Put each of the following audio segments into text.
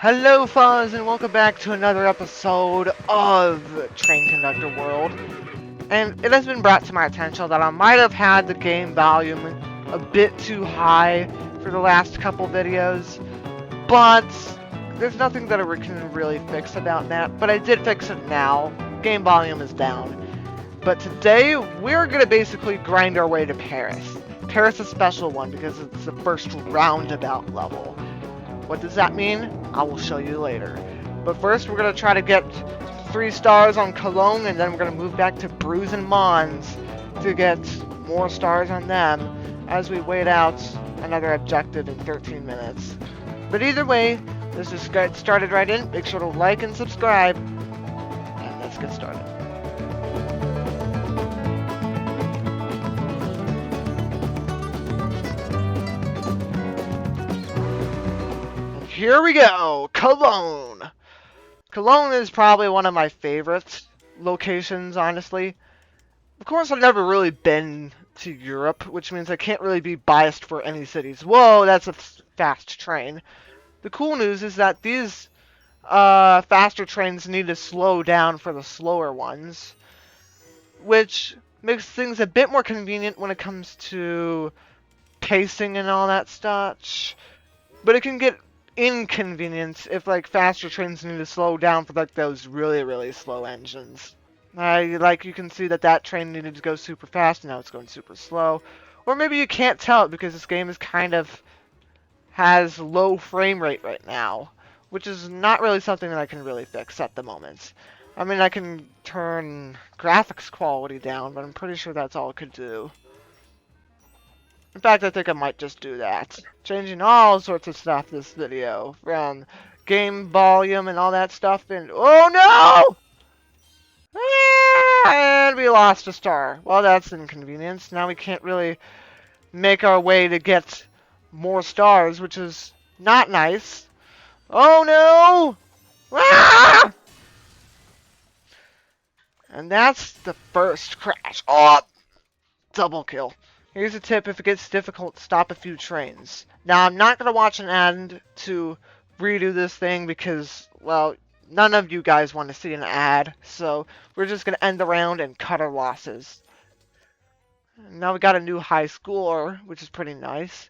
Hello, fellas, and welcome back to another episode of Train Conductor World. And it has been brought to my attention that I might have had the game volume a bit too high for the last couple videos, but there's nothing that I can really fix about that. But I did fix it now. Game volume is down. But today, we're going to basically grind our way to Paris. Paris is a special one because it's the first roundabout level. What does that mean? I will show you later. But first, we're going to try to get 3 stars on Cologne, and then we're going to move back to Bruges and Mons to get more stars on them as we wait out another objective in 13 minutes. But either way, let's just get started right in. Make sure to like and subscribe, and let's get started. Here we go, Cologne. Cologne is probably one of my favorite locations, honestly. Of course, I've never really been to Europe, which means I can't really be biased for any cities. Whoa, that's a fast train. The cool news is that these faster trains need to slow down for the slower ones, which makes things a bit more convenient when it comes to pacing and all that stuff. But it can get inconvenience if like faster trains need to slow down for like those really slow engines. Like you can see that train needed to go super fast and now it's going super slow. Or maybe you can't tell it because this game is kind of has low frame rate right now, which is not really something that I can really fix at the moment. I mean, I can turn graphics quality down, but I'm pretty sure that's all it could do. In fact, I think I might just do that. Changing all sorts of stuff this video. From game volume and all that stuff. And oh no! And we lost a star. Well, that's inconvenience. Now we can't really make our way to get more stars, which is not nice. Oh no! Ah! And that's the first crash. Oh! Double kill. Here's a tip: if it gets difficult, stop a few trains. Now, I'm not going to watch an ad to redo this thing because, well, none of you guys want to see an ad, so we're just going to end the round and cut our losses. Now we got a new high score, which is pretty nice.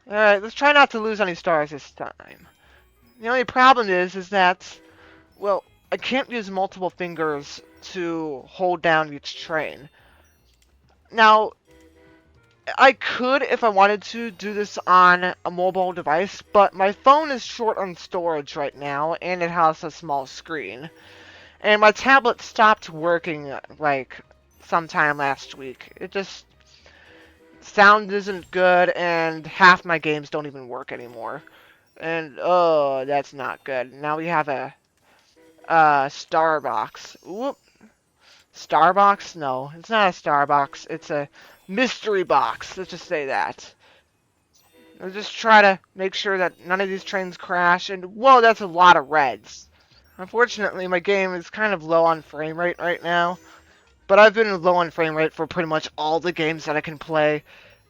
Alright, let's try not to lose any stars this time. The only problem is that, well, I can't use multiple fingers to hold down each train. Now, I could, if I wanted to, do this on a mobile device, but my phone is short on storage right now, and it has a small screen. And my tablet stopped working, like, sometime last week. It just... sound isn't good, and half my games don't even work anymore. And, oh, that's not good. Now we have a Starbucks. Whoop. Starbucks? No, it's not a Starbucks. It's a mystery box. Let's just say that. I'll just try to make sure that none of these trains crash. And, whoa, that's a lot of reds. Unfortunately, my game is kind of low on frame rate right now. But I've been low on frame rate for pretty much all the games that I can play.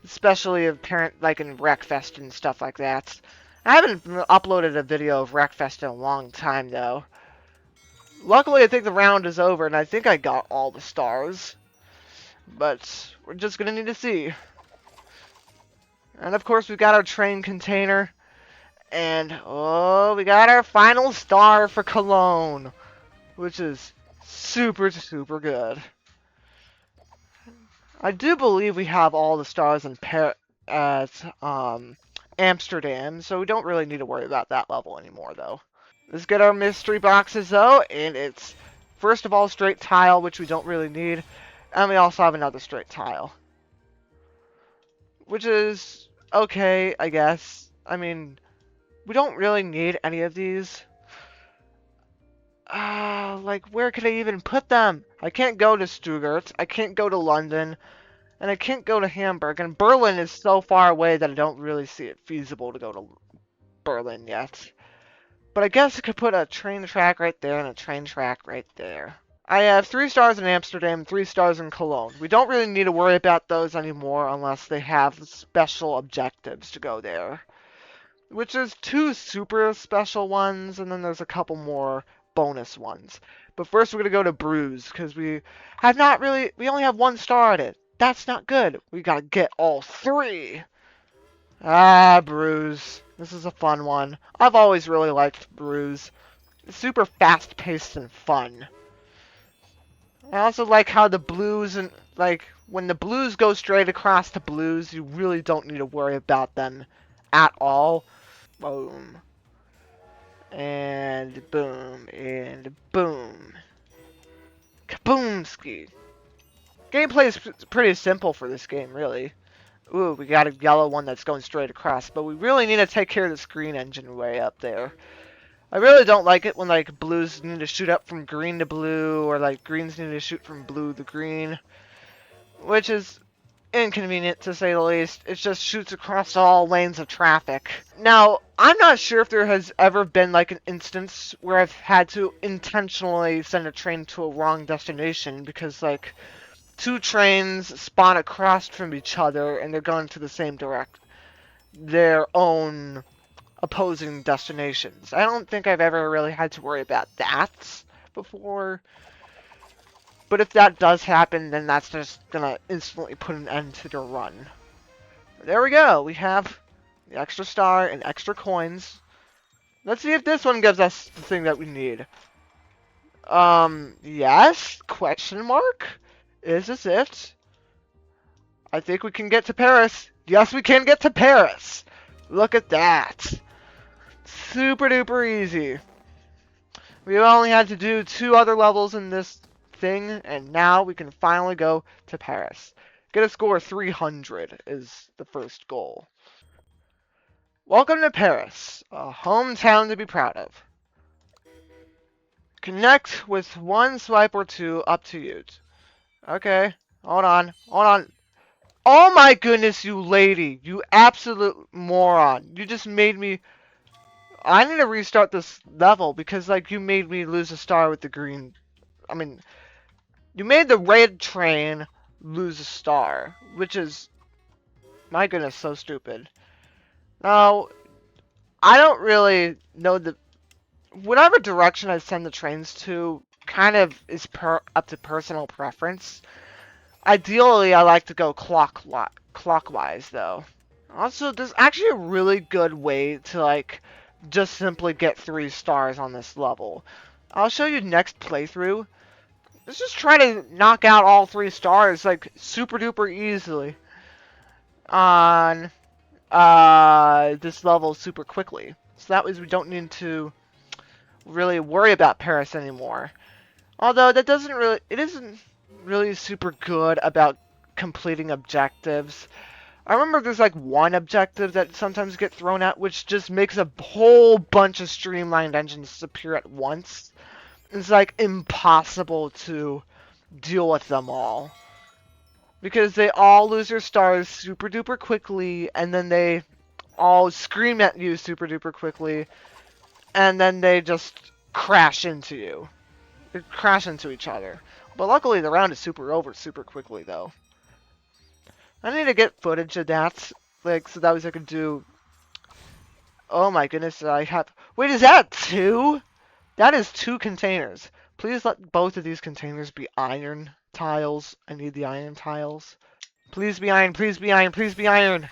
Especially like in Wreckfest and stuff like that. I haven't uploaded a video of Wreckfest in a long time, though. Luckily, I think the round is over, and I think I got all the stars. But we're just going to need to see. And, of course, we've got our train container. And, oh, we got our final star for Cologne. Which is super good. I do believe we have all the stars in Amsterdam, so we don't really need to worry about that level anymore, though. Let's get our mystery boxes, though, and it's, first of all, straight tile, which we don't really need, and we also have another straight tile. Which is okay, I guess. I mean, we don't really need any of these. Like, where could I even put them? I can't go to Stuttgart, I can't go to London, and I can't go to Hamburg, and Berlin is so far away that I don't really see it feasible to go to Berlin yet. But I guess I could put a train track right there and a train track right there. I have 3 stars in Amsterdam, 3 stars in Cologne. We don't really need to worry about those anymore unless they have special objectives to go there. which is 2 super special ones, and then there's a couple more bonus ones. But first we're going to go to Bruise, because we only have 1 star at it. That's not good. We got to get all 3. Ah, Bruise. This is a fun one. I've always really liked Bruise. It's super fast-paced and fun. I also like how the blues and when the blues go straight across to blues, you really don't need to worry about them at all. Boom. And boom. And boom. Kaboomski. Gameplay is pretty simple for this game, really. Ooh, we got a yellow one that's going straight across, but we really need to take care of the screen engine way up there. I really don't like it when blues need to shoot up from green to blue, or greens need to shoot from blue to green, which is inconvenient to say the least. It just shoots across all lanes of traffic. Now, I'm not sure if there has ever been an instance where I've had to intentionally send a train to a wrong destination because 2 trains spawn across from each other and they're going to the same their own opposing destinations. I don't think I've ever really had to worry about that before. But if that does happen, then that's just gonna instantly put an end to the run. There we go. We have the extra star and extra coins. Let's see if this one gives us the thing that we need. Yes? Question mark? Is this it? I think we can get to Paris. Yes, we can get to Paris. Look at that. Super duper easy. We only had to do 2 other levels in this thing, and now we can finally go to Paris. Get a score of 300 is the first goal. Welcome to Paris, a hometown to be proud of. Connect with 1 swipe or 2, up to you. Okay, hold on. Oh my goodness, you lady, you absolute moron. You just made me... I need to restart this level because, you made me lose a star with the green... I mean, you made the red train lose a star, which is... My goodness, so stupid. Now, I don't really know the... Whatever direction I send the trains to kind of is up to personal preference. Ideally, I like to go clockwise, though. Also, there's actually a really good way to, just simply get 3 stars on this level. I'll show you next playthrough. Let's just try to knock out all 3 stars, super duper easily. On, this level super quickly. So that way we don't need to really worry about Paris anymore. Although, it isn't really super good about completing objectives. I remember there's 1 objective that sometimes get thrown out, which just makes a whole bunch of streamlined engines appear at once. It's impossible to deal with them all. Because they all lose their stars super duper quickly, and then they all scream at you super duper quickly, and then they just crash into you. They crash into each other. But luckily the round is over super quickly though. I need to get footage of that, so that way I can do... Oh my goodness, I have... Wait, is that 2? That is 2 containers. Please let both of these containers be iron tiles. I need the iron tiles. Please be iron, please be iron, please be iron.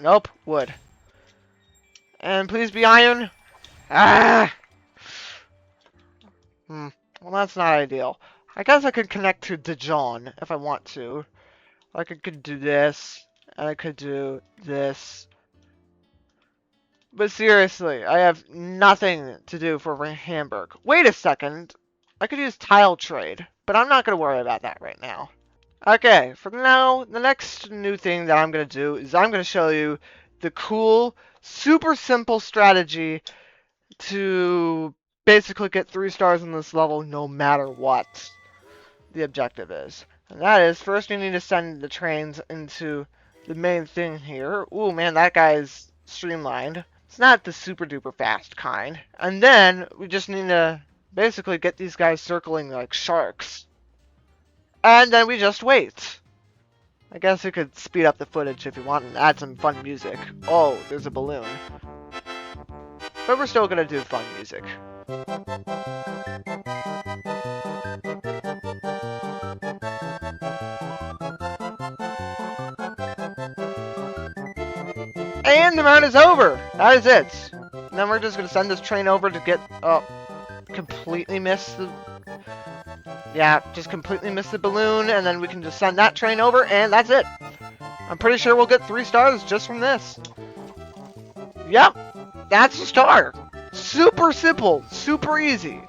Nope, wood. And please be iron. Ah! Well, that's not ideal. I guess I could connect to Dijon if I want to. I could do this, and I could do this. But seriously, I have nothing to do for Hamburg. Wait a second. I could use tile trade, but I'm not going to worry about that right now. Okay, for now, the next new thing that I'm going to do is I'm going to show you the cool, super simple strategy to basically get 3 stars in this level no matter what the objective is. And that is, first you need to send the trains into the main thing here. Ooh, man, that guy is streamlined. It's not the super duper fast kind. And then we just need to basically get these guys circling like sharks. And then we just wait. I guess we could speed up the footage if you want and add some fun music. Oh, there's a balloon. But we're still gonna do fun music. And the round is over! That is it. And then we're just gonna send this train over to get... completely miss the... Yeah, just completely miss the balloon, and then we can just send that train over, and that's it. I'm pretty sure we'll get 3 stars just from this. Yep, that's a star. Super simple, super easy.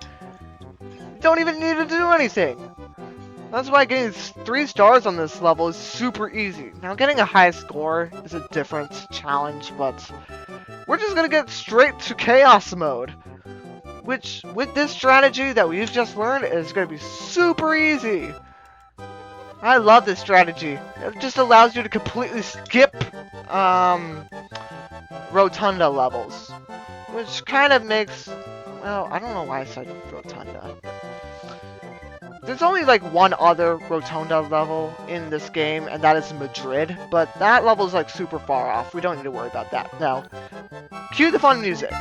Don't even need to do anything. That's why getting 3 stars on this level is super easy. Now, getting a high score is a different challenge, but we're just gonna get straight to chaos mode. Which, with this strategy that we've just learned, is going to be super easy. I love this strategy. It just allows you to completely skip rotunda levels. Which kind of makes... Well, I don't know why I said rotunda. There's only like one other rotunda level in this game, and that is Madrid. But that level is like super far off. We don't need to worry about that. Now, cue the fun music.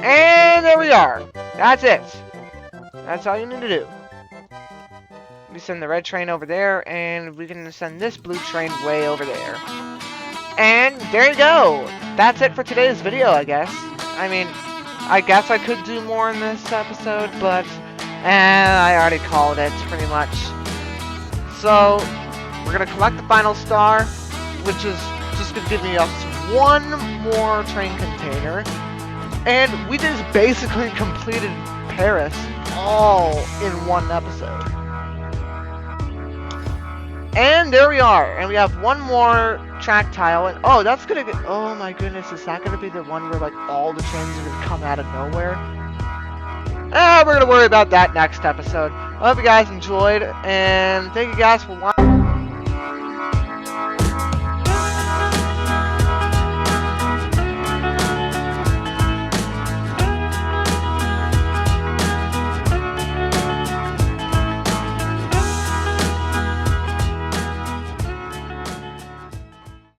And there we are. That's it. That's all you need to do. We send the red train over there, and we can send this blue train way over there. And there you go. That's it for today's video, I guess. I mean, I guess I could do more in this episode, but I already called it, pretty much. So, we're going to collect the final star, which is just going to give me us one more train container. And we just basically completed Paris all in one episode. And there we are. And we have one more track tile. And oh, that's gonna get... Oh my goodness, is that gonna be the one where like all the trains are gonna come out of nowhere? We're gonna worry about that next episode. I hope you guys enjoyed. And thank you guys for watching.